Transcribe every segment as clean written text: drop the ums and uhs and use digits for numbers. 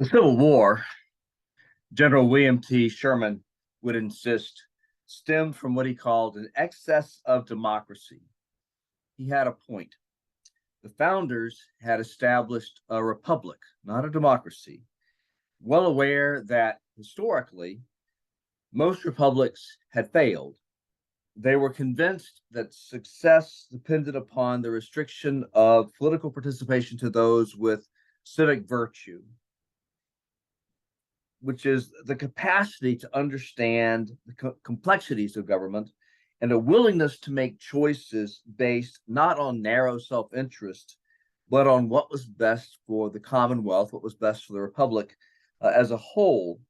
The Civil War, General William T. Sherman would insist, stemmed from what he called an excess of democracy. He had a point. The founders had established a republic, not a democracy, well aware that historically most republics had failed. They were convinced that success depended upon the restriction of political participation to those with civic virtue, which is the capacity to understand the complexities of government and a willingness to make choices based not on narrow self interest, but on what was best for the Commonwealth, what was best for the Republic as a whole.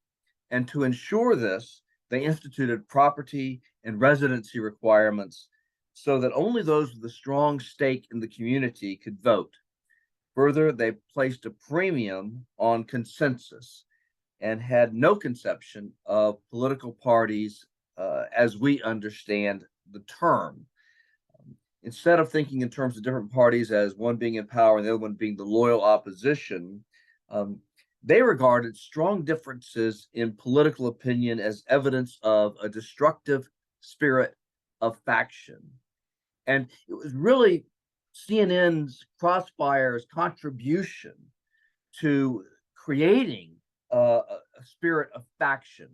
And to ensure this, they instituted property and residency requirements so that only those with a strong stake in the community could vote. Further, they placed a premium on consensus and had no conception of political parties as we understand the term. Instead of thinking in terms of different parties as one being in power and the other one being the loyal opposition, um, they regarded strong differences in political opinion as evidence of a destructive spirit of faction. And it was really CNN's Crossfire's contribution to creating a spirit of faction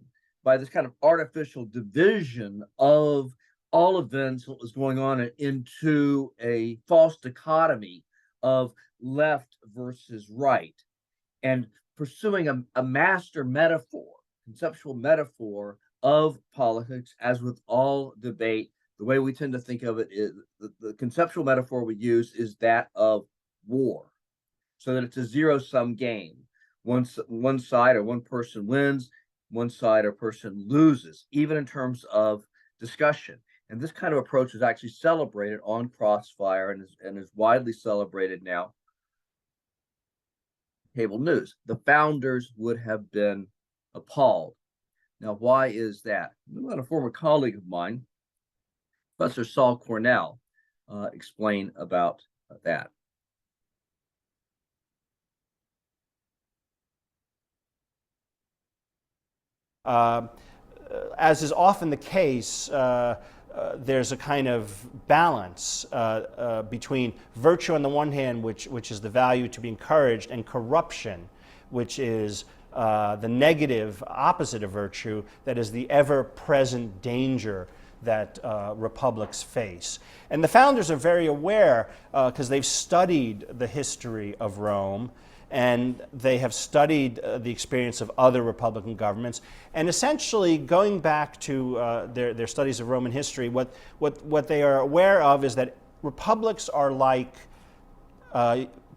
by this kind of artificial division of all events, what was going on, into a false dichotomy of left versus right, and pursuing a master metaphor, conceptual metaphor of politics, as with all debate. The way we tend to think of it is the conceptual metaphor we use is that of war, so that it's a zero sum game. One side or one person wins, one side or person loses, even in terms of discussion. And this kind of approach is actually celebrated on Crossfire and is widely celebrated now. Cable news. The founders would have been appalled. Now, why is that? I'm let a former colleague of mine, Professor Saul Cornell, explain about that. As is often the case, there's a kind of balance between virtue on the one hand, which is the value to be encouraged, and corruption, which is the negative opposite of virtue, that is the ever-present danger that republics face. And the founders are very aware, because they've studied the history of Rome, and they have studied the experience of other republican governments, and essentially going back to their studies of Roman history, what they are aware of is that republics are like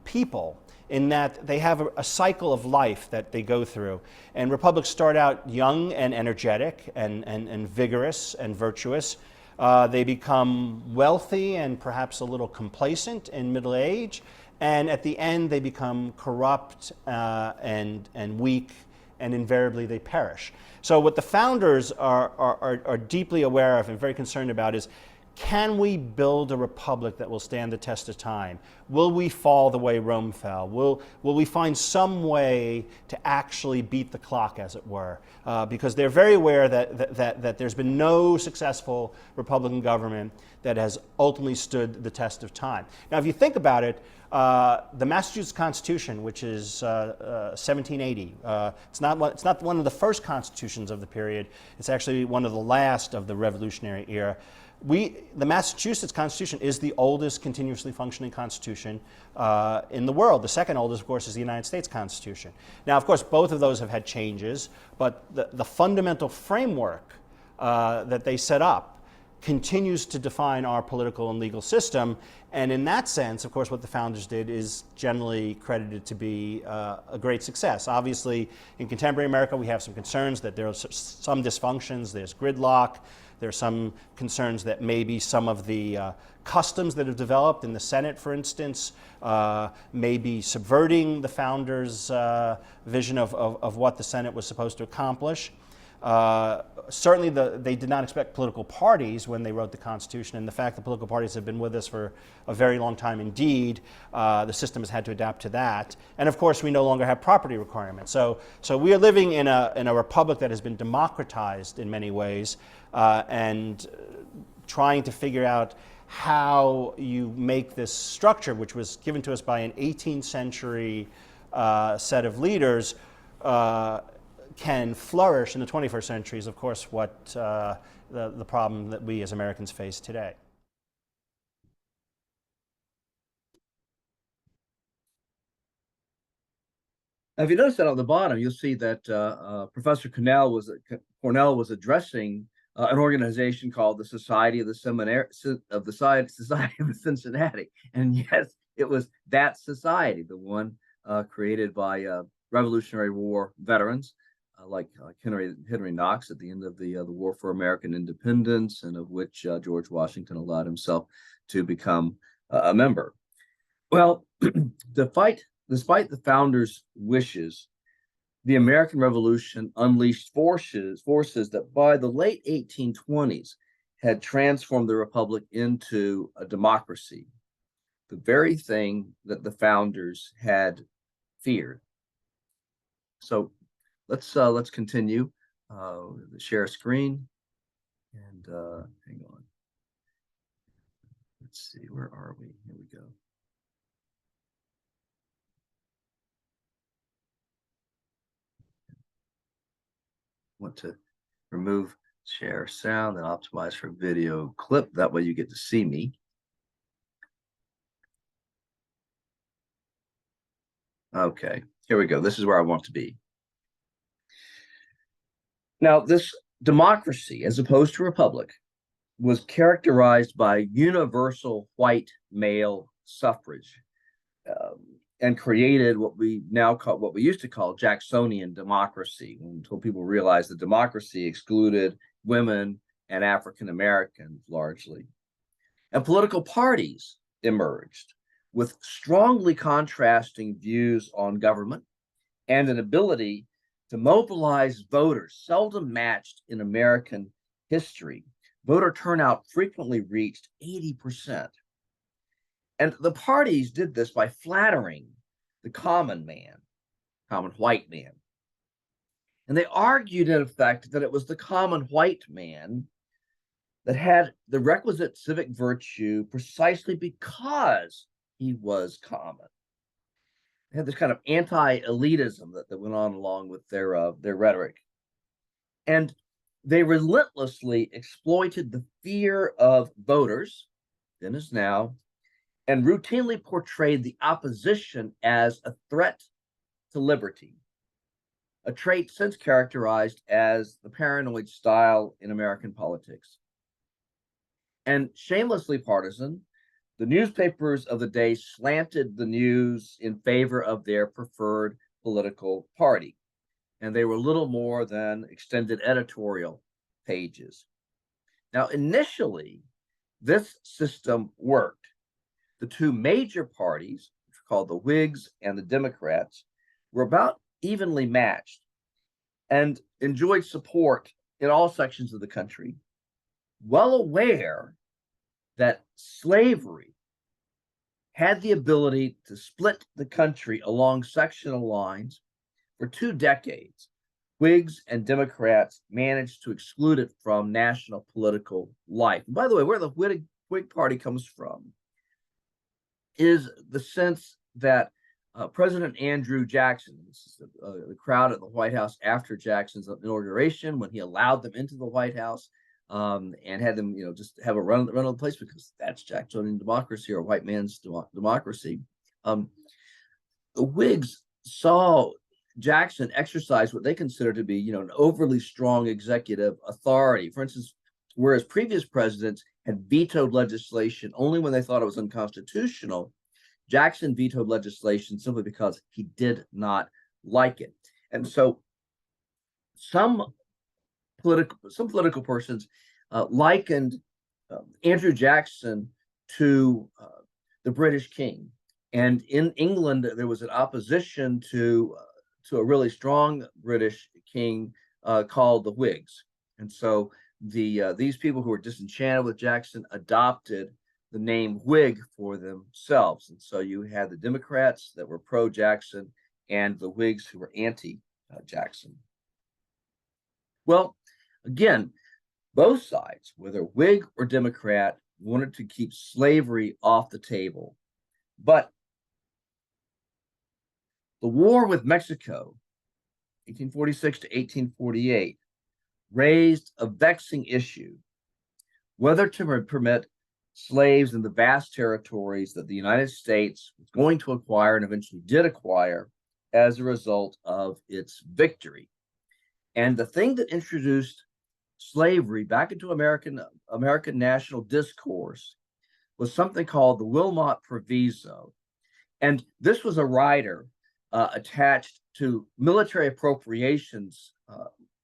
people, in that they have a cycle of life that they go through. And republics start out young and energetic and vigorous and virtuous. They become wealthy and perhaps a little complacent in middle age. And at the end, they become corrupt and weak, and invariably they perish. So what the founders are deeply aware of and very concerned about is, can we build a republic that will stand the test of time? Will we fall the way Rome fell? Will we find some way to actually beat the clock, as it were? Because they're very aware that there's been no successful republican government that has ultimately stood the test of time. Now, if you think about it, the Massachusetts Constitution, which is 1780, it's not one of the first constitutions of the period. It's actually one of the last of the Revolutionary era. The Massachusetts Constitution is the oldest continuously functioning constitution in the world. The second oldest, of course, is the United States Constitution. Now, of course, both of those have had changes, but the fundamental framework that they set up continues to define our political and legal system. And in that sense, of course, what the founders did is generally credited to be a great success. Obviously, in contemporary America, we have some concerns that there are some dysfunctions, there's gridlock, there are some concerns that maybe some of the customs that have developed in the Senate, for instance, may be subverting the founders' vision of what the Senate was supposed to accomplish. Certainly, they did not expect political parties when they wrote the Constitution, and the fact that political parties have been with us for a very long time indeed, the system has had to adapt to that. And of course, we no longer have property requirements. So we are living in a republic that has been democratized in many ways, and trying to figure out how you make this structure, which was given to us by an 18th century set of leaders, can flourish in the 21st century is, of course, what the problem that we as Americans face today. Now, if you notice that on the bottom, you'll see that Professor Cornell was addressing an organization called the Society of the Society of the Cincinnati, and yes, it was that society, the one created by Revolutionary War veterans like Henry Knox at the end of the War for American Independence, and of which George Washington allowed himself to become a member. Well, despite the founders' wishes, the American Revolution unleashed forces that by the late 1820s had transformed the Republic into a democracy, the very thing that the founders had feared. So let's continue. Share screen, and hang on. Let's see, where are we? Here we go. Want to remove share sound and optimize for video clip. That way you get to see me. Okay, here we go. This is where I want to be. Now, this democracy, as opposed to republic, was characterized by universal white male suffrage, and created what we used to call Jacksonian democracy, until people realized that democracy excluded women and African Americans largely. And political parties emerged with strongly contrasting views on government and an ability to mobilize voters seldom matched in American history. Voter turnout frequently reached 80%. And the parties did this by flattering the common man, common white man. And they argued, in effect, that it was the common white man that had the requisite civic virtue precisely because he was common. They had this kind of anti-elitism that went on along with their rhetoric. And they relentlessly exploited the fear of voters, then as now, and routinely portrayed the opposition as a threat to liberty, a trait since characterized as the paranoid style in American politics. And shamelessly partisan, the newspapers of the day slanted the news in favor of their preferred political party, and they were little more than extended editorial pages. Now, initially, this system worked. The two major parties, which are called the Whigs and the Democrats, were about evenly matched and enjoyed support in all sections of the country, well aware that slavery had the ability to split the country along sectional lines. For 2 decades, Whigs and Democrats managed to exclude it from national political life. And by the way, where the Whig Party comes from is the sense that President Andrew Jackson, this is the crowd at the White House after Jackson's inauguration, when he allowed them into the White House, and had them, just have a run of the place, because that's Jacksonian democracy, or white man's democracy. The Whigs saw Jackson exercise what they consider to be, an overly strong executive authority. For instance, whereas previous presidents had vetoed legislation only when they thought it was unconstitutional, Jackson vetoed legislation simply because he did not like it. And so some political persons likened Andrew Jackson to the British king. And in England, there was an opposition to a really strong British king called the Whigs. And so these people who were disenchanted with Jackson adopted the name Whig for themselves. And so you had the Democrats that were pro-Jackson and the Whigs who were anti-Jackson. Well, again, both sides, whether Whig or Democrat, wanted to keep slavery off the table. But the war with Mexico, 1846 to 1848, raised a vexing issue: whether to permit slaves in the vast territories that the United States was going to acquire and eventually did acquire as a result of its victory. And the thing that introduced slavery back into American national discourse was something called the Wilmot Proviso. And this was a rider attached to military appropriations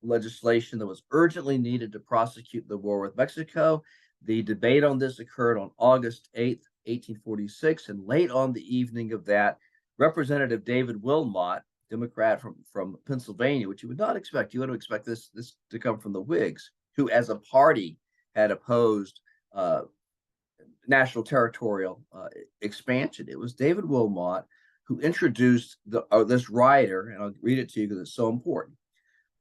legislation that was urgently needed to prosecute the war with Mexico. The debate on this occurred on August 8th, 1846, and late on the evening of that, Representative David Wilmot, Democrat from Pennsylvania, which you would not expect. You would expect this to come from the Whigs, who as a party had opposed national territorial expansion. It was David Wilmot who introduced this rider, and I'll read it to you because it's so important.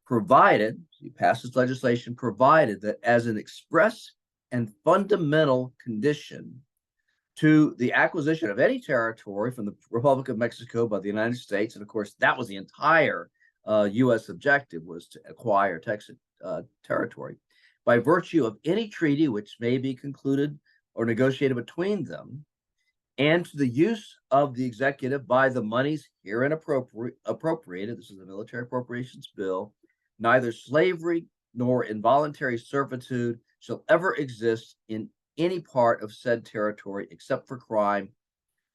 Provided, he passed this legislation, provided that as an express and fundamental condition to the acquisition of any territory from the Republic of Mexico by the United States, and of course that was the entire U.S. objective, was to acquire Texan territory, by virtue of any treaty which may be concluded or negotiated between them, and to the use of the executive by the monies herein appropriated, this is the Military Appropriations Bill, neither slavery nor involuntary servitude shall ever exist in any part of said territory except for crime,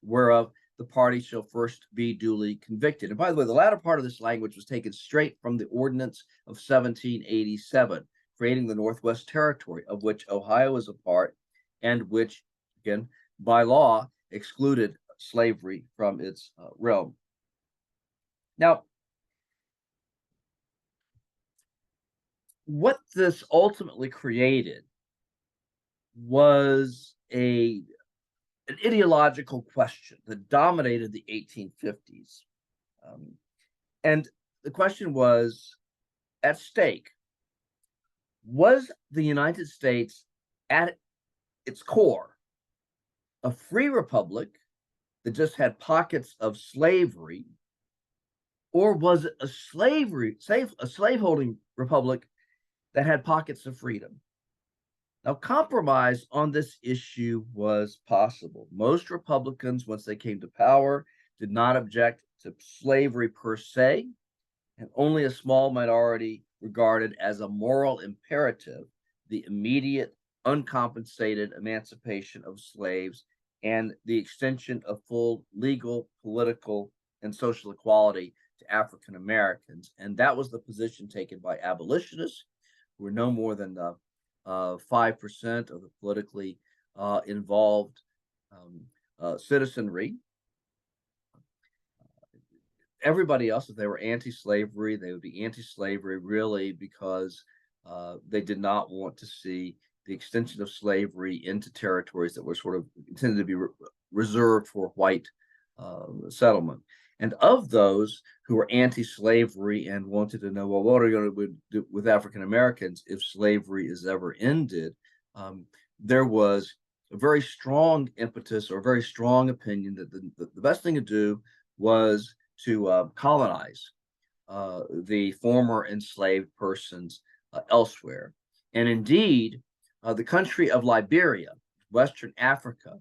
whereof the party shall first be duly convicted. And by the way, the latter part of this language was taken straight from the Ordinance of 1787, creating the Northwest Territory, of which Ohio is a part, and which, again, by law, excluded slavery from its realm. Now, what this ultimately created was an ideological question that dominated the 1850s. And the question was at stake: was the United States at its core a free republic that just had pockets of slavery, or was it a slaveholding republic that had pockets of freedom? Now, compromise on this issue was possible. Most Republicans, once they came to power, did not object to slavery per se, and only a small minority regarded as a moral imperative the immediate, uncompensated emancipation of slaves and the extension of full legal, political, and social equality to African Americans. And that was the position taken by abolitionists, who were no more than 5% of the politically involved citizenry. Everybody else, if they were anti-slavery, they would be anti-slavery really because they did not want to see the extension of slavery into territories that were sort of intended to be reserved for white settlement. And of those who were anti-slavery and wanted to know, well, what are we going to do with African Americans if slavery is ever ended? There was a very strong impetus or a very strong opinion that the best thing to do was to colonize the former enslaved persons elsewhere. And indeed, the country of Liberia, Western Africa,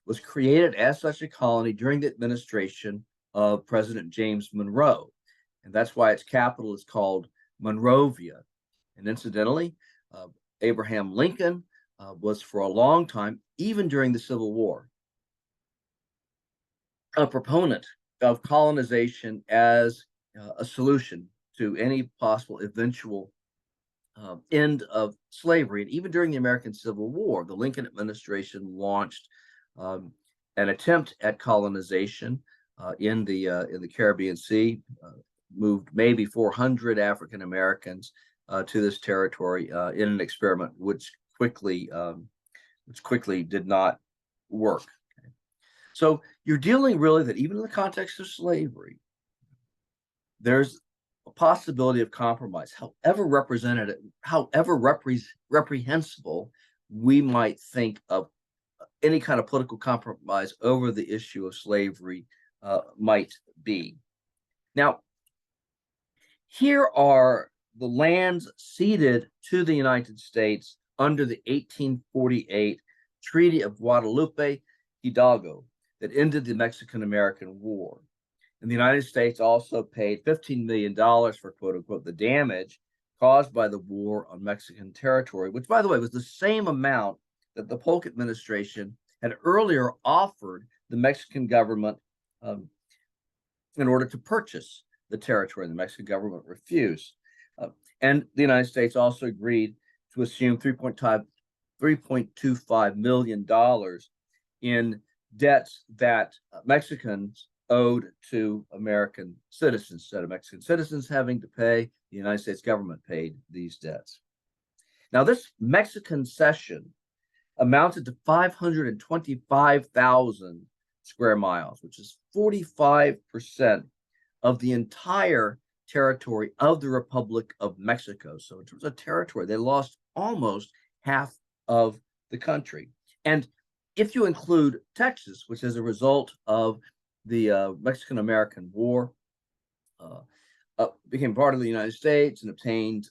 was created as such a colony during the administration of President James Monroe. And that's why its capital is called Monrovia. And incidentally, Abraham Lincoln was for a long time, even during the Civil War, a proponent of colonization as a solution to any possible eventual end of slavery. And even during the American Civil War, the Lincoln administration launched an attempt at colonization in the Caribbean Sea, moved maybe 400 African Americans to this territory in an experiment which quickly did not work. Okay. So you're dealing really that even in the context of slavery, there's a possibility of compromise, however reprehensible we might think of any kind of political compromise over the issue of slavery might be. Now, here are the lands ceded to the United States under the 1848 Treaty of Guadalupe Hidalgo that ended the Mexican-American War. And the United States also paid $15 million for, quote unquote, the damage caused by the war on Mexican territory, which, by the way, was the same amount that the Polk administration had earlier offered the Mexican government in order to purchase the territory. The Mexican government refused. And the United States also agreed to assume $3.25 million in debts that Mexicans owed to American citizens. Instead of Mexican citizens having to pay, the United States government paid these debts. Now, this Mexican cession amounted to 525,000 square miles, which is 45% of the entire territory of the Republic of Mexico. So in terms of territory, they lost almost half of the country. And if you include Texas, which as a result of the Mexican-American War became part of the United States and obtained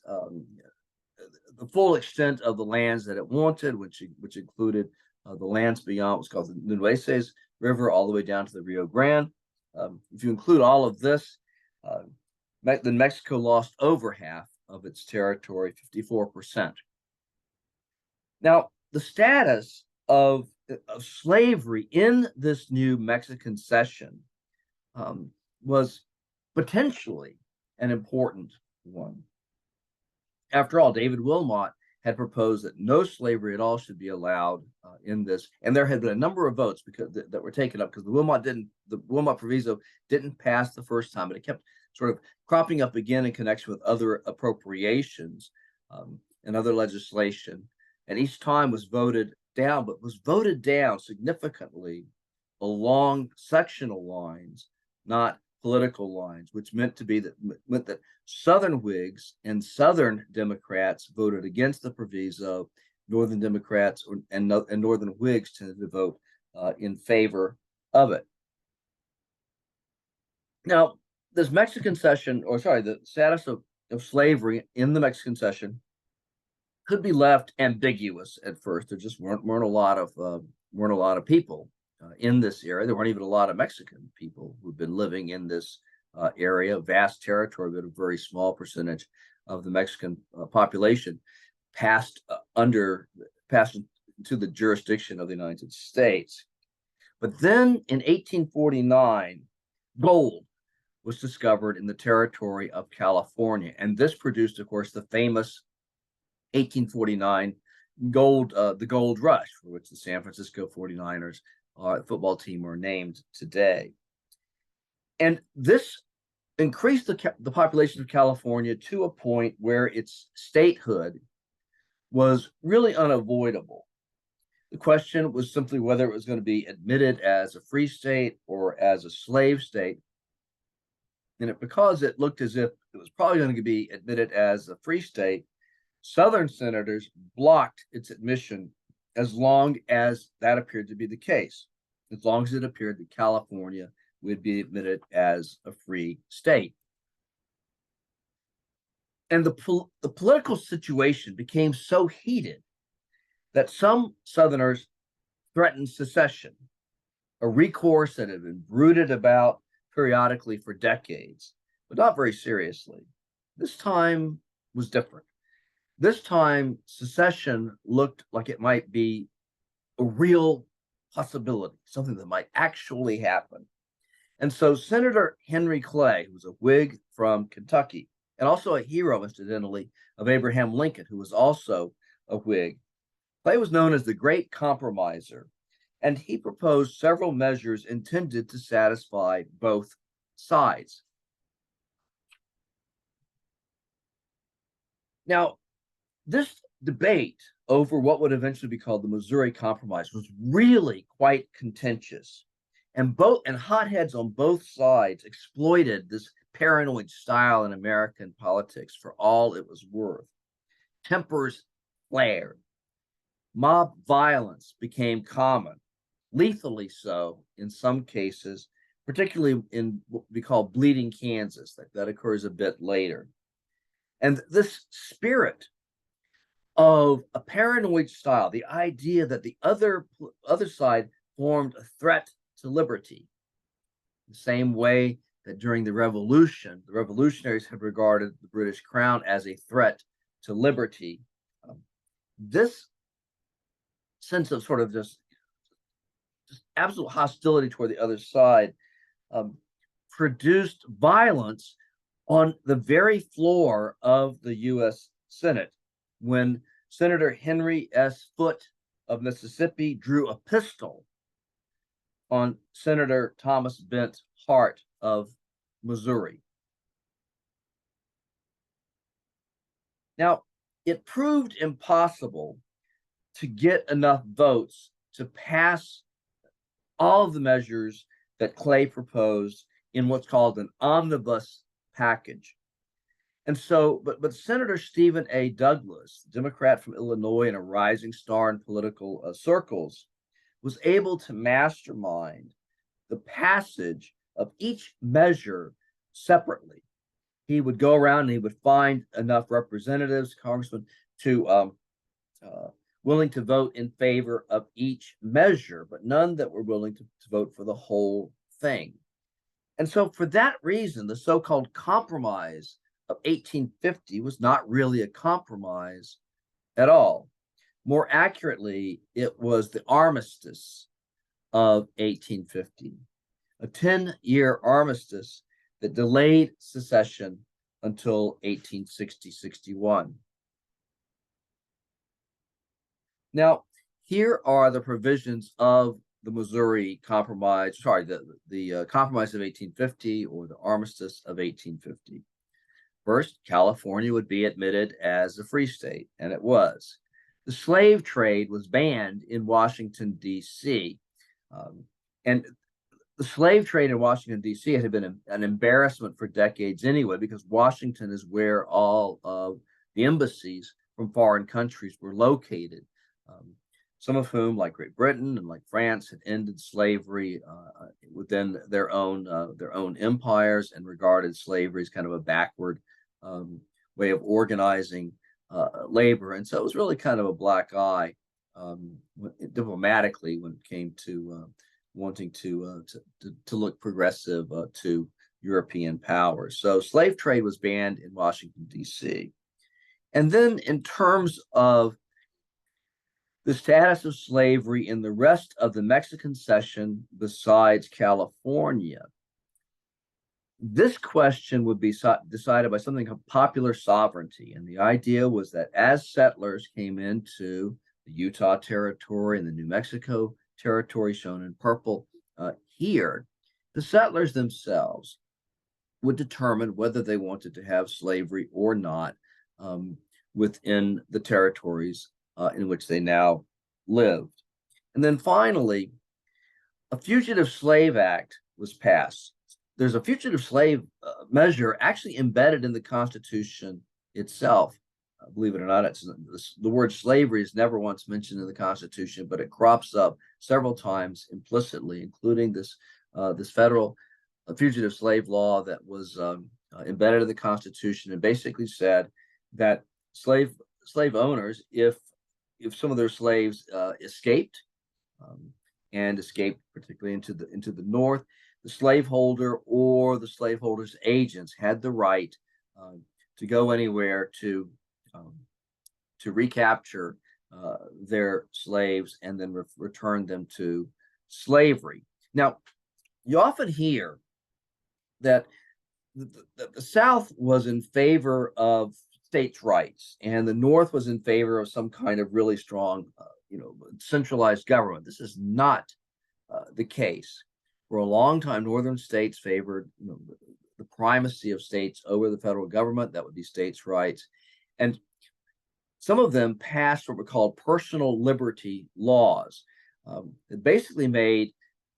the full extent of the lands that it wanted, which included the lands beyond what's called the Nueces River all the way down to the Rio Grande. If you include all of this, then Mexico lost over half of its territory, 54%. Now, the status of slavery in this new Mexican cession was potentially an important one. After all, David Wilmot had proposed that no slavery at all should be allowed in this, and there had been a number of votes that were taken up because the Wilmot Proviso didn't pass the first time, but it kept sort of cropping up again in connection with other appropriations and other legislation, and each time was voted down, but was voted down significantly along sectional lines, not political lines, which meant that Southern Whigs and Southern Democrats voted against the proviso. Northern Democrats and Northern Whigs tended to vote in favor of it. Now, this Mexican cession, the status of slavery in the Mexican cession could be left ambiguous at first. There just weren't a lot of people in this area. There weren't even a lot of Mexican people who've been living in this area, vast territory, but a very small percentage of the Mexican population passed into the jurisdiction of the United States. But then in 1849, gold was discovered in the territory of California, and this produced, of course, the famous 1849 the gold rush, for which the San Francisco 49ers football team are named today. And this increased the population of California to a point where its statehood was really unavoidable. The question was simply whether it was going to be admitted as a free state or as a slave state. And because it looked as if it was probably going to be admitted as a free state, Southern senators blocked its admission as long as that appeared to be the case, as long as it appeared that California would be admitted as a free state. And the political situation became so heated that some Southerners threatened secession, a recourse that had been brooded about periodically for decades, but not very seriously. This time was different. This time, secession looked like it might be a real possibility, something that might actually happen. And so Senator Henry Clay, who was a Whig from Kentucky, and also a hero, incidentally, of Abraham Lincoln, who was also a Whig, Clay was known as the Great Compromiser, and he proposed several measures intended to satisfy both sides. Now, this debate over what would eventually be called the Missouri Compromise was really quite contentious. And hotheads on both sides exploited this paranoid style in American politics for all it was worth. Tempers flared. Mob violence became common, lethally so in some cases, particularly in what we call Bleeding Kansas. That occurs a bit later. And this spirit of a paranoid style, the idea that the other side formed a threat to liberty, the same way that during the Revolution, the revolutionaries had regarded the British crown as a threat to liberty. This sense of sort of just absolute hostility toward the other side produced violence on the very floor of the U.S. Senate when Senator Henry S. Foote of Mississippi drew a pistol on Senator Thomas Bent Hart of Missouri. Now, it proved impossible to get enough votes to pass all of the measures that Clay proposed in what's called an omnibus package. And so, but Senator Stephen A. Douglas, Democrat from Illinois and a rising star in political circles, was able to mastermind the passage of each measure separately. He would go around and he would find enough representatives, congressmen, to willing to vote in favor of each measure, but none that were willing to vote for the whole thing. And so, for that reason, the so-called compromise of 1850 was not really a compromise at all. More accurately, it was the armistice of 1850, a 10-year armistice that delayed secession until 1860-61. Now, here are the provisions of the Missouri Compromise, the Compromise of 1850 or the Armistice of 1850. First, California would be admitted as a free state, and it was. The slave trade was banned in Washington, D.C. And the slave trade in Washington, D.C. had been an embarrassment for decades anyway, because Washington is where all of the embassies from foreign countries were located. Some of whom, like Great Britain and like France, had ended slavery within their own empires and regarded slavery as kind of a backward way of organizing labor. And so it was really kind of a black eye diplomatically when it came to wanting to look progressive to European powers. So slave trade was banned in Washington, D.C. And then in terms of the status of slavery in the rest of the Mexican cession besides California, this question would be decided by something called popular sovereignty. And the idea was that as settlers came into the Utah Territory and the New Mexico Territory, shown in purple here, the settlers themselves would determine whether they wanted to have slavery or not within the territories in which they now lived. And then finally, a Fugitive Slave Act was passed. There's a fugitive slave measure actually embedded in the Constitution itself. Believe it or not, the word slavery is never once mentioned in the Constitution, but it crops up several times implicitly, including this federal fugitive slave law that was embedded in the Constitution and basically said that slave owners, if some of their slaves escaped and escaped particularly into the north, the slaveholder or the slaveholder's agents had the right to go anywhere to recapture their slaves and then return them to slavery. Now, you often hear that the South was in favor of states' rights, and the North was in favor of some kind of really strong, centralized government. This is not the case. For a long time, Northern states favored the primacy of states over the federal government. That would be states' rights. And some of them passed what were called personal liberty laws. It basically made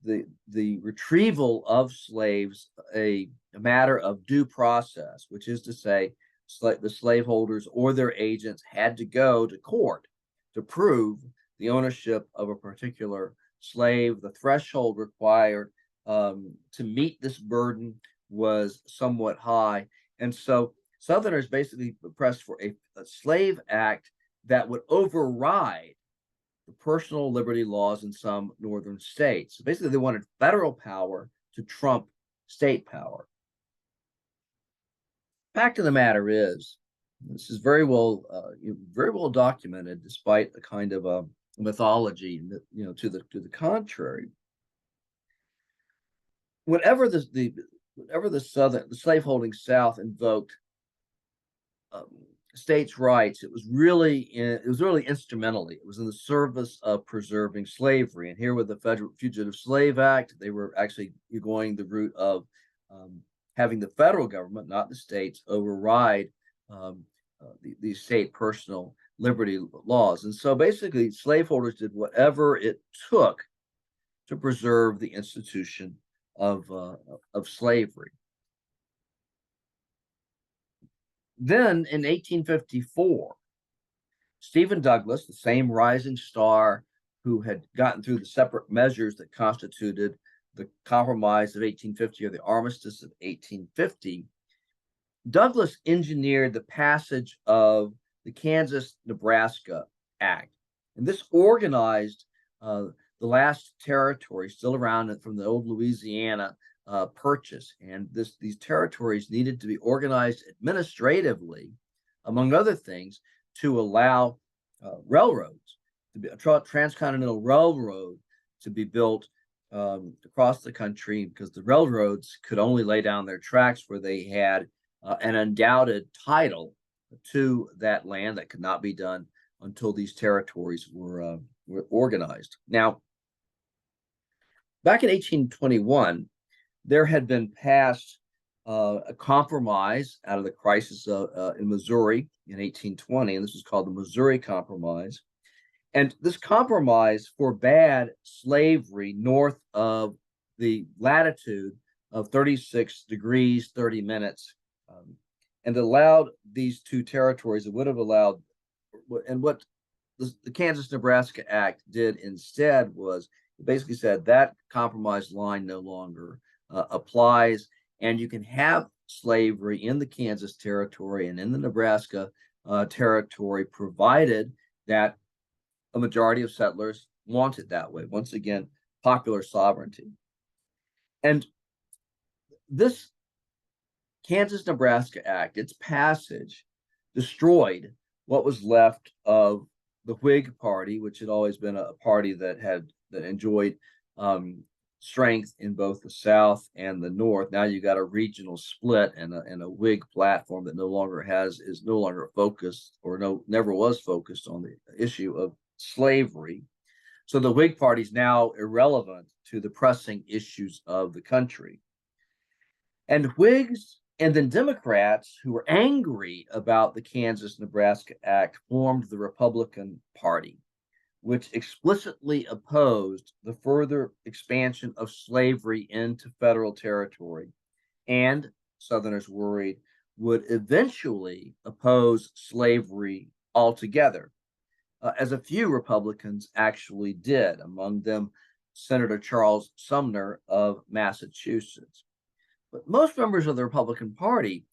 the retrieval of slaves a matter of due process, which is to say, the slaveholders or their agents had to go to court to prove the ownership of a particular slave. The threshold required to meet this burden was somewhat high. And so Southerners basically pressed for a slave act that would override the personal liberty laws in some northern states. So basically, they wanted federal power to trump state power. Fact of the matter is, this is very well documented, despite a kind of a mythology, to the contrary. Whenever the slaveholding South invoked states' rights, it was really instrumentally. It was in the service of preserving slavery. And here with the Federal Fugitive Slave Act, they were actually going the route of having the federal government, not the states, override these state personal liberty laws. And so basically, slaveholders did whatever it took to preserve the institution of slavery. Then in 1854, Stephen Douglas, the same rising star who had gotten through the separate measures that constituted the Compromise of 1850 or the Armistice of 1850, Douglas engineered the passage of the Kansas-Nebraska Act. And this organized the last territory still around from the old Louisiana Purchase. And these territories needed to be organized administratively, among other things, to allow railroads, to be a transcontinental railroad to be built across the country, because the railroads could only lay down their tracks where they had an undoubted title to that land. That could not be done until these territories were organized. Now, back in 1821, there had been passed a compromise out of the crisis in Missouri in 1820, and this was called the Missouri Compromise. And this compromise forbade slavery north of the latitude of 36 degrees 30 minutes, and allowed these two territories. It would have allowed, and what the Kansas-Nebraska Act did instead was it basically said that compromise line no longer applies, and you can have slavery in the Kansas territory and in the Nebraska territory, provided that a majority of settlers want it that way. Once again, popular sovereignty. And this Kansas-Nebraska Act, its passage, destroyed what was left of the Whig Party, which had always been a party that enjoyed strength in both the South and the North. Now you got a regional split and a Whig platform that is no longer focused, or never was focused on the issue of slavery. So the Whig Party is now irrelevant to the pressing issues of the country. And Whigs and then Democrats, who were angry about the Kansas-Nebraska Act, formed the Republican Party, which explicitly opposed the further expansion of slavery into federal territory, and Southerners worried would eventually oppose slavery altogether, as a few Republicans actually did, among them Senator Charles Sumner of Massachusetts. But most members of the Republican Party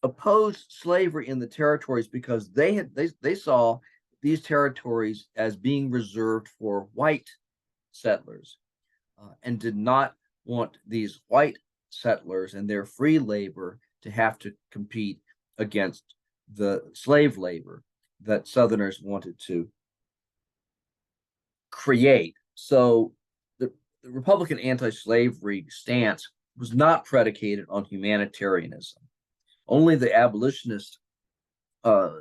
opposed slavery in the territories because they saw these territories as being reserved for white settlers, and did not want these white settlers and their free labor to have to compete against the slave labor that Southerners wanted to create. So the Republican anti-slavery stance was not predicated on humanitarianism. Only the abolitionist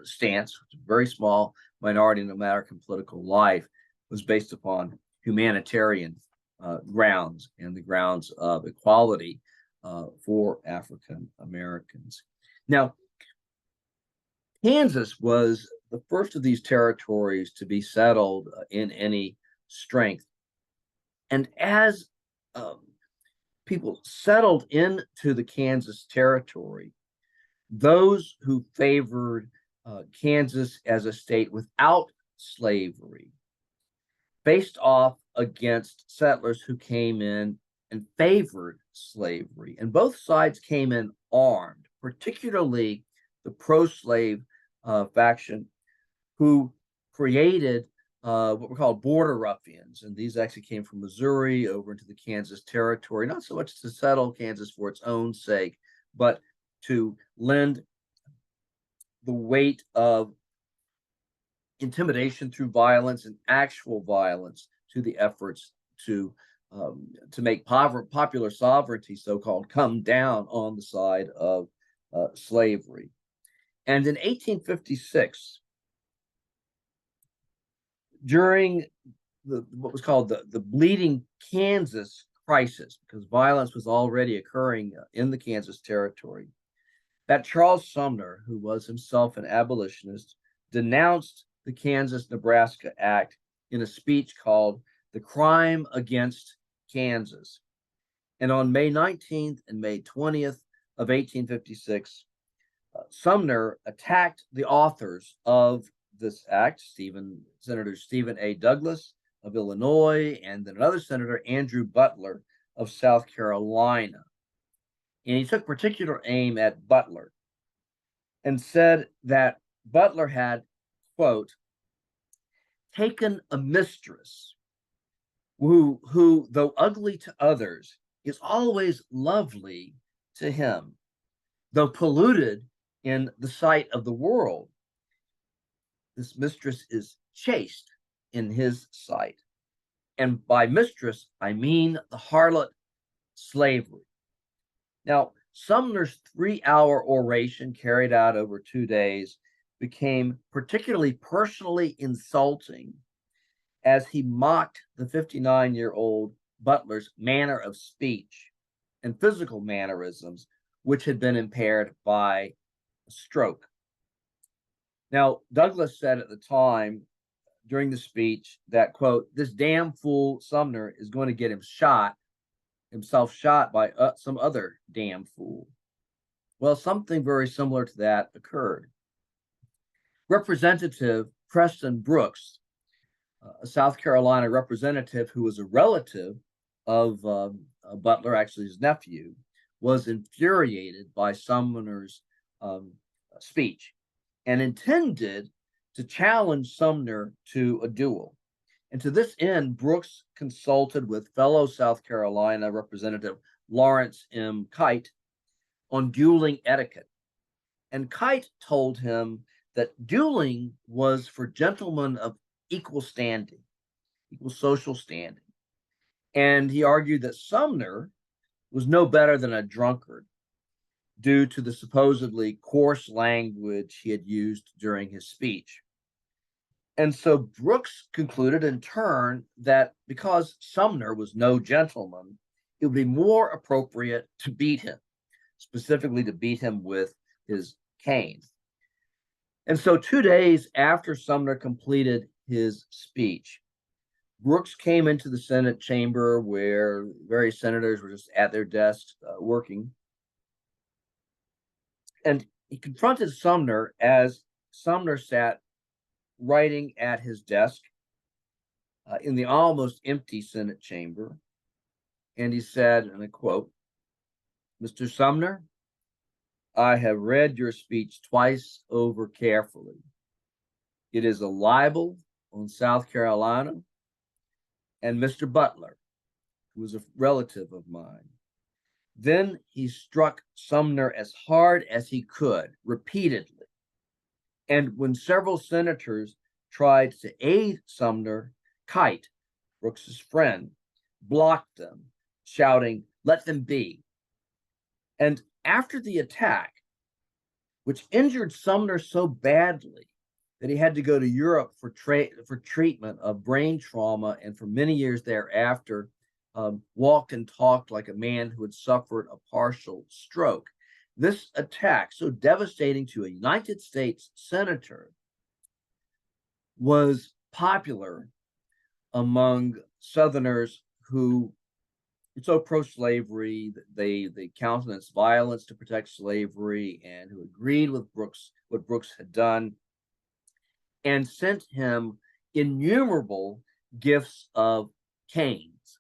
stance, which is a very small minority in American political life, was based upon humanitarian grounds and the grounds of equality for African Americans. Now, Kansas was the first of these territories to be settled in any strength. And as people settled into the Kansas territory, those who favored Kansas as a state without slavery faced off against settlers who came in and favored slavery. And both sides came in armed, particularly the pro-slave faction, who created what were called border ruffians. And these actually came from Missouri over into the Kansas territory, not so much to settle Kansas for its own sake, but to lend the weight of intimidation through violence and actual violence to the efforts to make popular sovereignty, so-called, come down on the side of slavery. And in 1856, during what was called the Bleeding Kansas crisis, because violence was already occurring in the Kansas territory, that Charles Sumner, who was himself an abolitionist, denounced the Kansas-Nebraska Act in a speech called "The Crime Against Kansas." And on May 19th and May 20th of 1856, Sumner attacked the authors of this act, Senator Stephen A. Douglas of Illinois, and then another senator, Andrew Butler of South Carolina. And he took particular aim at Butler and said that Butler had, quote, taken a mistress who, though ugly to others, is always lovely to him, though polluted in the sight of the world. This mistress is chaste in his sight. And by mistress, I mean the harlot slavery. Now, Sumner's 3-hour oration, carried out over 2 days, became particularly personally insulting as he mocked the 59-year-old Butler's manner of speech and physical mannerisms, which had been impaired by a stroke. Now, Douglas said at the time during the speech that, quote, this damn fool Sumner is going to get himself shot by some other damn fool. Well, something very similar to that occurred. Representative Preston Brooks, a South Carolina representative who was a relative of Butler, actually his nephew, was infuriated by Sumner's speech and intended to challenge Sumner to a duel. And to this end, Brooks consulted with fellow South Carolina Representative Lawrence M. Kite on dueling etiquette. And Kite told him that dueling was for gentlemen of equal standing, equal social standing. And he argued that Sumner was no better than a drunkard due to the supposedly coarse language he had used during his speech. And so Brooks concluded in turn that because Sumner was no gentleman, it would be more appropriate to beat him, specifically to beat him with his cane. And so 2 days after Sumner completed his speech, Brooks came into the Senate chamber where various senators were just at their desks working. And he confronted Sumner as Sumner sat writing at his desk in the almost empty Senate chamber. And he said, and I quote, Mr. Sumner, I have read your speech twice over carefully. It is a libel on South Carolina and Mr. Butler, who was a relative of mine. Then he struck Sumner as hard as he could, repeatedly. And when several senators tried to aid Sumner, Kite, Brooks's friend, blocked them, shouting, "Let them be." And after the attack, which injured Sumner so badly that he had to go to Europe for treatment of brain trauma, and for many years thereafter, walked and talked like a man who had suffered a partial stroke. This attack, so devastating to a United States senator, was popular among Southerners who were so pro-slavery that they countenanced violence to protect slavery, and who agreed with what Brooks had done, and sent him innumerable gifts of canes.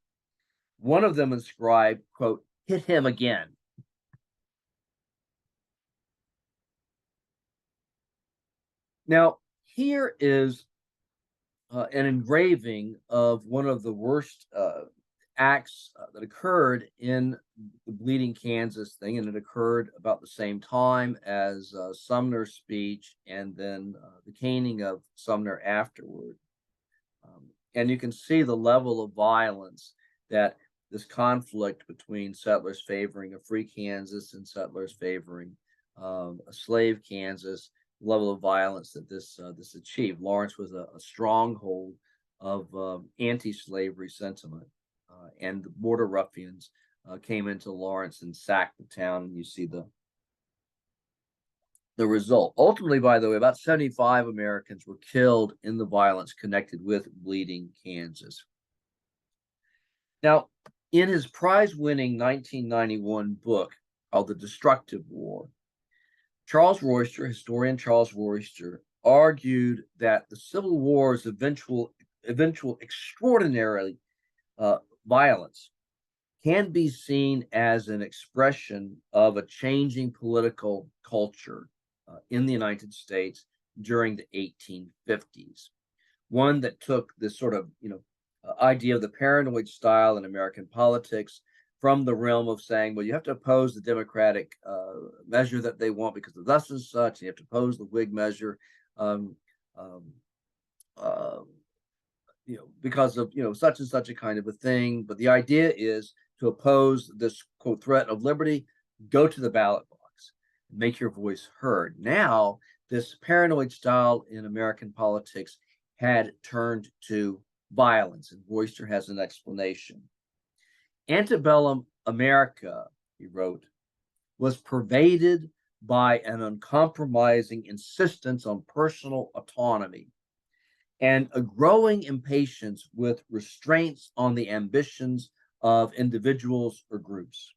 One of them inscribed, quote, "Hit him again." Now, here is an engraving of one of the worst acts that occurred in the Bleeding Kansas thing, and it occurred about the same time as Sumner's speech, and then the caning of Sumner afterward. And you can see the level of violence that this conflict between settlers favoring a free Kansas and settlers favoring a slave Kansas, level of violence that this achieved. Lawrence was a stronghold of anti-slavery sentiment, and the border ruffians came into Lawrence and sacked the town, and you see the result. Ultimately, by the way, about 75 Americans were killed in the violence connected with Bleeding Kansas. Now, in his prize-winning 1991 book called The Destructive War, historian Charles Royster, argued that the Civil War's eventual extraordinary violence can be seen as an expression of a changing political culture in the United States during the 1850s. One that took this sort of, idea of the paranoid style in American politics from the realm of saying, well, you have to oppose the Democratic measure that they want because of thus and such. You have to oppose the Whig measure, because of such and such a kind of a thing. But the idea is to oppose this quote threat of liberty. Go to the ballot box, make your voice heard. Now, this paranoid style in American politics had turned to violence, and Royster has an explanation. Antebellum America, he wrote, was pervaded by an uncompromising insistence on personal autonomy and a growing impatience with restraints on the ambitions of individuals or groups.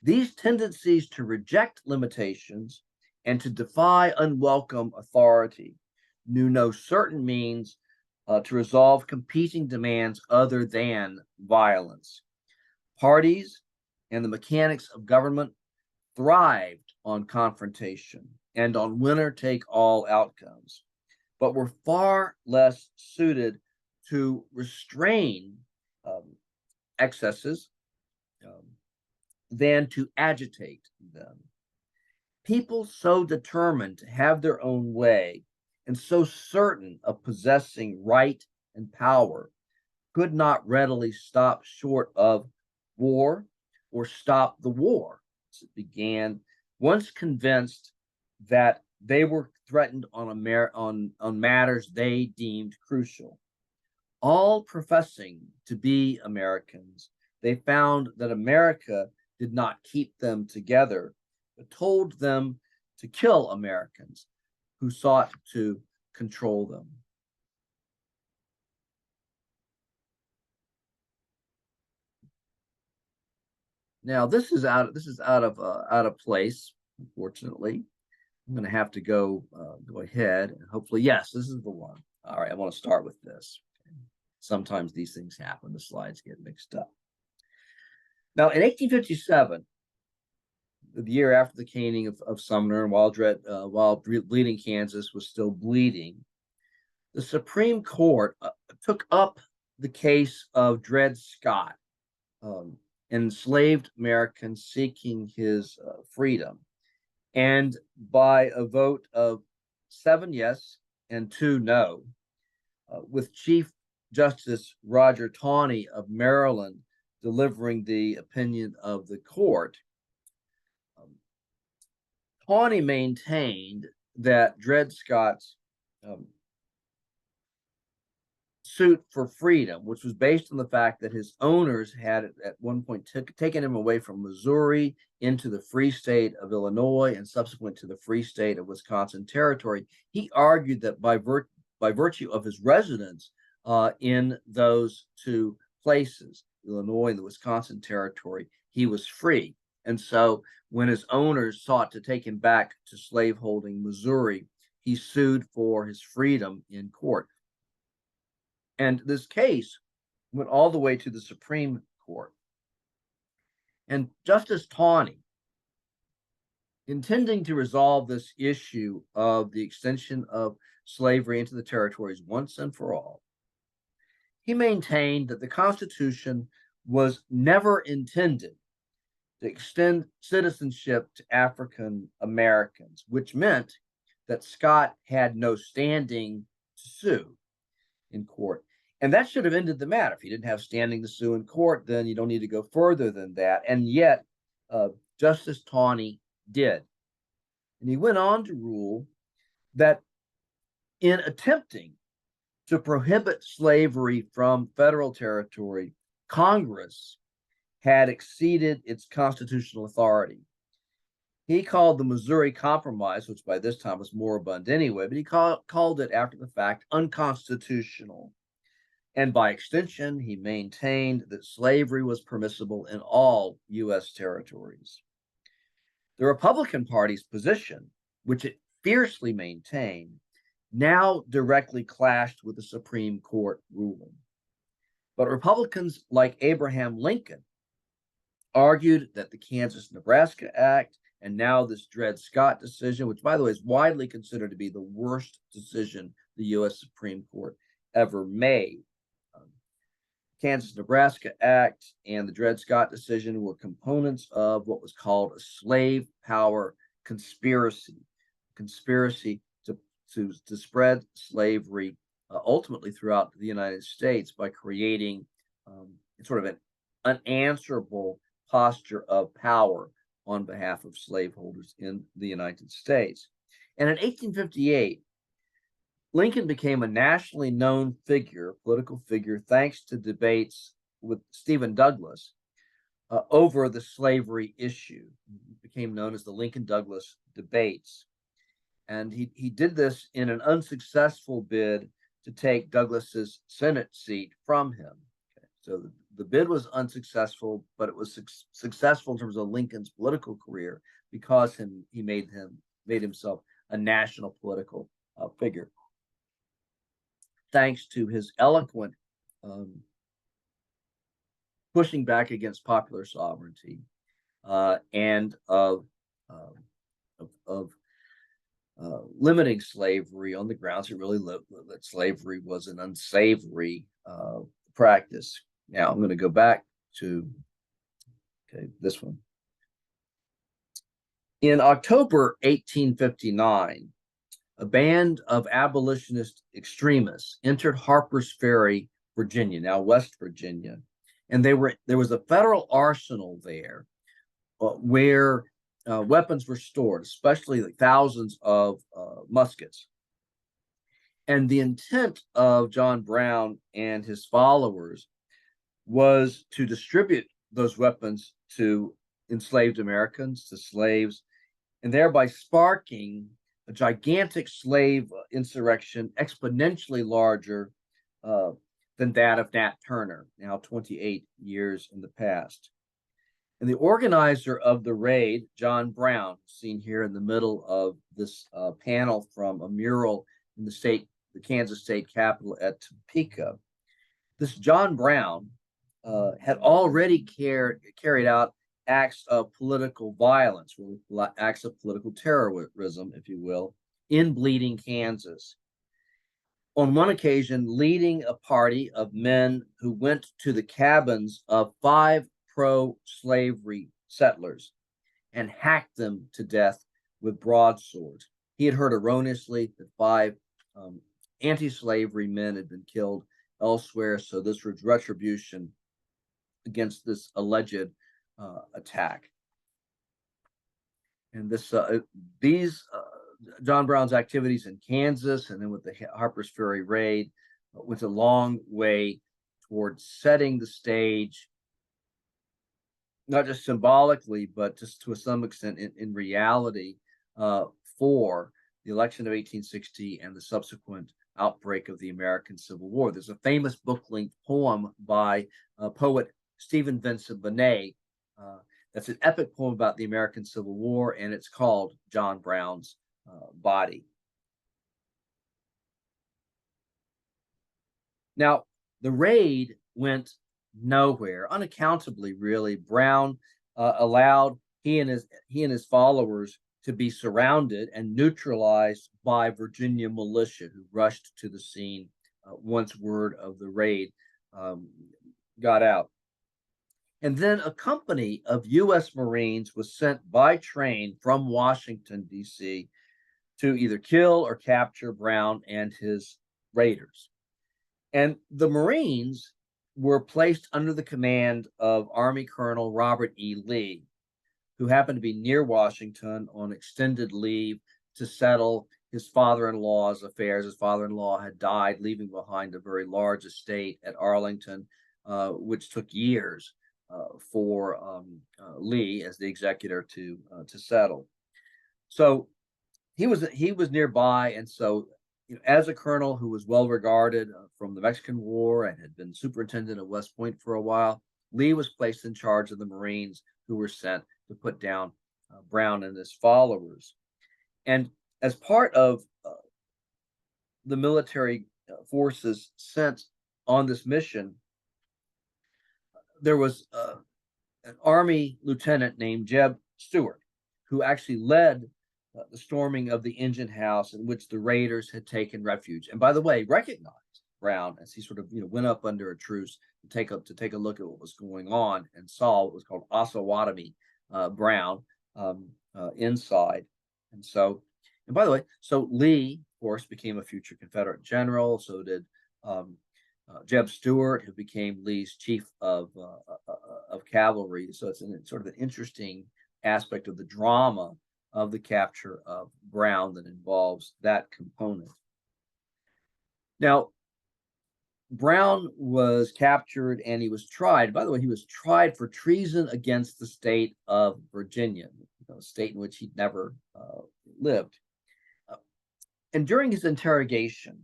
These tendencies to reject limitations and to defy unwelcome authority knew no certain means to resolve competing demands other than violence. Parties and the mechanics of government thrived on confrontation and on winner-take-all outcomes, but were far less suited to restrain excesses than to agitate them. People so determined to have their own way and so certain of possessing right and power could not readily stop short of war or stop the war as it began, once convinced that they were threatened on matters they deemed crucial. All professing to be Americans, they found that America did not keep them together, but told them to kill Americans who sought to control them. Now, this is out of place, unfortunately. I'm going to have to go ahead and hopefully, yes, this is the one. All right, I want to start with this. Sometimes these things happen. The slides get mixed up. Now, in 1857, the year after the caning of Sumner, and while Bleeding Kansas was still bleeding, the Supreme Court took up the case of Dred Scott, enslaved American seeking his freedom. And by a vote of 7 yes and 2 no, with Chief Justice Roger Taney of Maryland delivering the opinion of the court, Taney maintained that Dred Scott's suit for freedom, which was based on the fact that his owners had at one point taken him away from Missouri into the free state of Illinois and subsequent to the free state of Wisconsin territory. He argued that by by virtue of his residence in those two places, Illinois and the Wisconsin Territory, he was free. And so when his owners sought to take him back to slaveholding Missouri, he sued for his freedom in court. And this case went all the way to the Supreme Court. And Justice Taney, intending to resolve this issue of the extension of slavery into the territories once and for all, he maintained that the Constitution was never intended to extend citizenship to African Americans, which meant that Scott had no standing to sue in court. And that should have ended the matter. If he didn't have standing to sue in court, then you don't need to go further than that. And yet, Justice Taney did. And he went on to rule that in attempting to prohibit slavery from federal territory, Congress had exceeded its constitutional authority. He called the Missouri Compromise, which by this time was moribund anyway, but he called it after the fact unconstitutional. And by extension, he maintained that slavery was permissible in all U.S. territories. The Republican Party's position, which it fiercely maintained, now directly clashed with the Supreme Court ruling. But Republicans like Abraham Lincoln argued that the Kansas-Nebraska Act and now this Dred Scott decision, which, by the way, is widely considered to be the worst decision the U.S. Supreme Court ever made. Kansas-Nebraska Act and the Dred Scott decision were components of what was called a slave power conspiracy to spread slavery ultimately throughout the United States by creating sort of an unanswerable posture of power on behalf of slaveholders in the United States. And in 1858, Lincoln became a nationally known figure, political figure, thanks to debates with Stephen Douglas over the slavery issue. It became known as the Lincoln-Douglas debates. And he did this in an unsuccessful bid to take Douglas's Senate seat from him. Okay. So the bid was unsuccessful, but it was successful in terms of Lincoln's political career because he made himself a national political figure. Thanks to his eloquent pushing back against popular sovereignty and of limiting slavery on the grounds it really that slavery was an unsavory practice. Now I'm going to go back to this one. In October 1859, a band of abolitionist extremists entered Harper's Ferry, Virginia, now West Virginia, and there was a federal arsenal there where weapons were stored, especially like thousands of muskets. And the intent of John Brown and his followers was to distribute those weapons to enslaved Americans, to slaves, and thereby sparking a gigantic slave insurrection exponentially larger than that of Nat Turner, now 28 years in the past. And the organizer of the raid, John Brown, seen here in the middle of this panel from a mural in the Kansas state capitol at Topeka. This John Brown had already carried out acts of political violence, acts of political terrorism, if you will, in Bleeding, Kansas. On one occasion, leading a party of men who went to the cabins of 5 pro-slavery settlers and hacked them to death with broadswords. He had heard erroneously that 5 anti-slavery men had been killed elsewhere, so this was retribution against this alleged attack. And these John Brown's activities in Kansas and then with the Harper's Ferry raid went a long way towards setting the stage, not just symbolically, but just to some extent in reality, for the election of 1860 and the subsequent outbreak of the American Civil War. There's a famous book-length poem by poet Stephen Vincent Benet. That's an epic poem about the American Civil War, and it's called John Brown's Body. Now, the raid went nowhere, unaccountably, really. Brown allowed he and his followers to be surrounded and neutralized by Virginia militia, who rushed to the scene once word of the raid got out. And then a company of U.S. Marines was sent by train from Washington, D.C., to either kill or capture Brown and his raiders. And the Marines were placed under the command of Army Colonel Robert E. Lee, who happened to be near Washington on extended leave to settle his father-in-law's affairs. His father-in-law had died, leaving behind a very large estate at Arlington, which took years for Lee as the executor to settle. So he was nearby, and so as a colonel who was well regarded from the Mexican War and had been superintendent at West Point for a while, Lee was placed in charge of the Marines who were sent to put down Brown and his followers. And as part of the military forces sent on this mission, there was an Army lieutenant named Jeb Stuart, who actually led the storming of the engine house in which the raiders had taken refuge. And by the way, recognized Brown as he sort of went up under a truce to take a look at what was going on, and saw what was called Osawatomie Brown inside. And so, and by the way, so Lee, of course, became a future Confederate general. So did Jeb Stuart, who became Lee's chief of cavalry. So it's sort of an interesting aspect of the drama of the capture of Brown that involves that component. Now, Brown was captured and he was tried. By the way, he was tried for treason against the state of Virginia, a state in which he'd never lived. And during his interrogation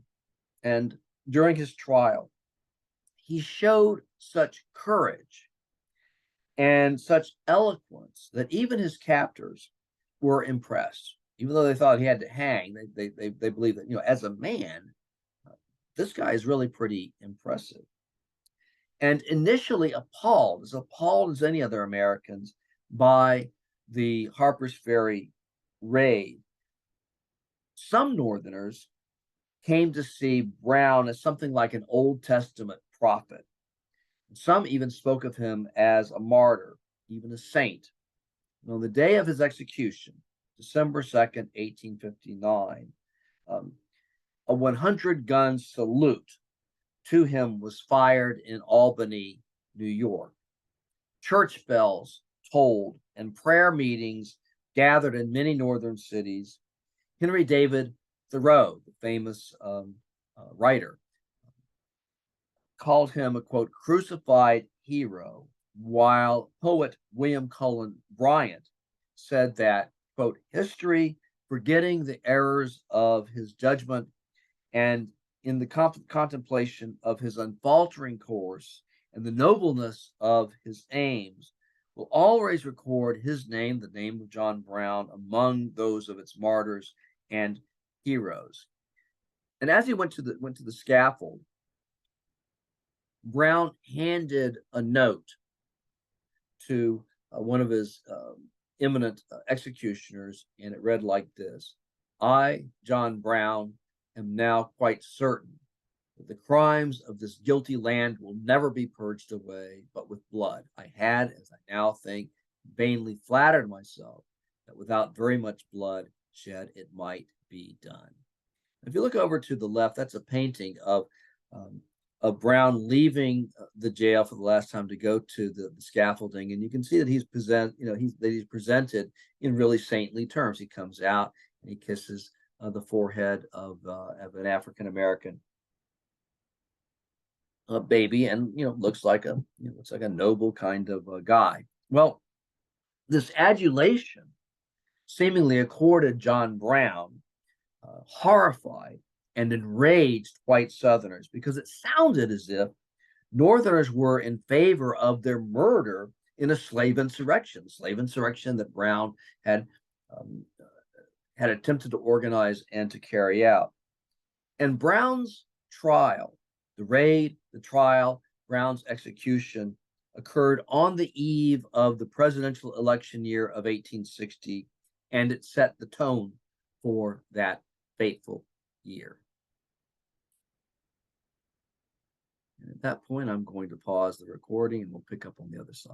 and during his trial, he showed such courage and such eloquence that even his captors were impressed. Even though they thought he had to hang, they believed that, as a man, this guy is really pretty impressive. And initially as appalled as any other Americans by the Harper's Ferry raid, some Northerners came to see Brown as something like an Old Testament prophet. Some even spoke of him as a martyr, even a saint. And on the day of his execution, December 2nd, 1859, a 100-gun salute to him was fired in Albany, New York. Church bells tolled and prayer meetings gathered in many northern cities. Henry David Thoreau, the famous writer, called him a, quote, crucified hero, while poet William Cullen Bryant said that, quote, history, forgetting the errors of his judgment and in the contemplation of his unfaltering course and the nobleness of his aims, will always record his name, the name of John Brown, among those of its martyrs and heroes. And as he went to the scaffold, Brown handed a note to one of his eminent executioners, and it read like this: I, John Brown, am now quite certain that the crimes of this guilty land will never be purged away, but with blood. I had, as I now think, vainly flattered myself that without very much blood shed, it might be done. If you look over to the left, that's a painting of Brown leaving the jail for the last time to go to the scaffolding, and you can see that he's presented in really saintly terms. He comes out and he kisses the forehead of an African American baby, and looks like a noble kind of guy. Well, this adulation seemingly accorded John Brown, horrified, and enraged white Southerners because it sounded as if Northerners were in favor of their murder in a slave insurrection that Brown had um, had attempted to organize and to carry out. And Brown's trial, the raid, the trial, Brown's execution occurred on the eve of the presidential election year of 1860, and it set the tone for that fateful year. And at that point, I'm going to pause the recording and we'll pick up on the other side.